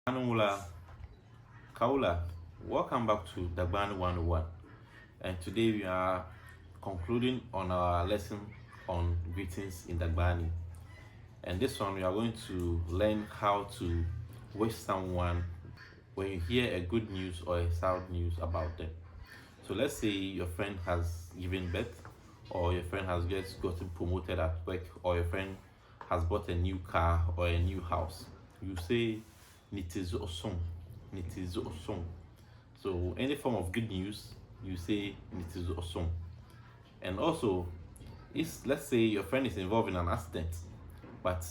Anumula Kaula, welcome back to Dagbani 101, and today we are concluding on our lesson on greetings in Dagbani. And this one we are going to learn how to wish someone when you hear a good news or a sad news about them. So let's say your friend has given birth, or your friend has just gotten promoted at work, or your friend has bought a new car or a new house. You say Nitizu Osum. Nitizu Osum. So any form of good news, you say Nitizu Osum. And also, let's say your friend is involved in an accident, but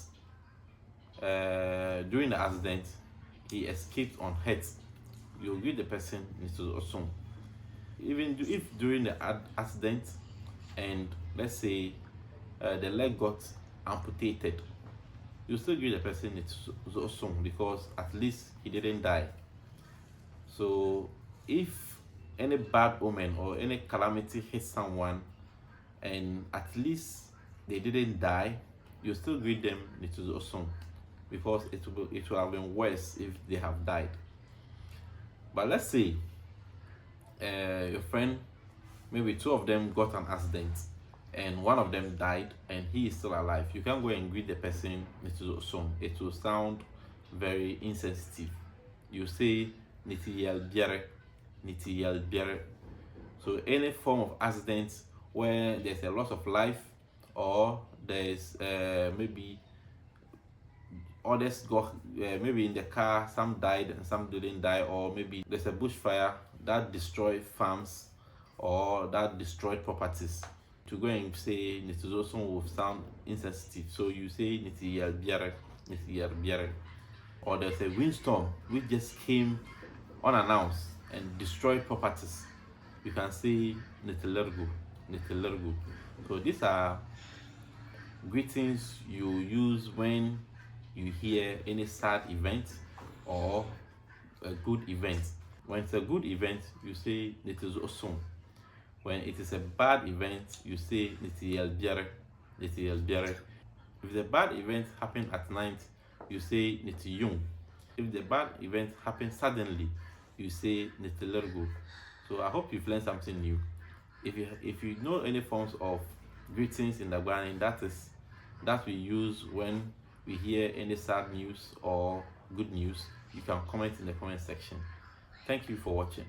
during the accident he escaped unhurt, you greet the person Nitizu Osum. Even if during the accident and let's say the leg got amputated, you still give the person Nitizu Osum because at least he didn't die. So if any bad omen or any calamity hits someone and at least they didn't die, you still greet them Nitizu Osum because it will have been worse if they have died. But let's say your friend, maybe two of them got an accident and one of them died and he is still alive. You can't go and greet the person Nitizu Osum. It will sound very insensitive. You say Nitiyel Biere. So any form of accident where there's a loss of life, or there's maybe others got maybe in the car some died and some didn't die, or maybe there's a bushfire that destroyed farms or that destroyed properties, to go and say Nitizu Osum will sound insensitive. So you say Nitiyel Biere. Or there's a windstorm which just came unannounced and destroyed properties, you can say lirgu. So these are greetings you use when you hear any sad event or a good event. When it's a good event, you say Nitizu Osum. When it is a bad event, you say Nitiyel Biere. If the bad event happened at night, you say Nitiyung. If the bad event happens suddenly, you say Nitilirgu. So I hope you've learned something new. If you know any forms of greetings in Dagbani that we use when we hear any sad news or good news, you can comment in the comment section. Thank you for watching.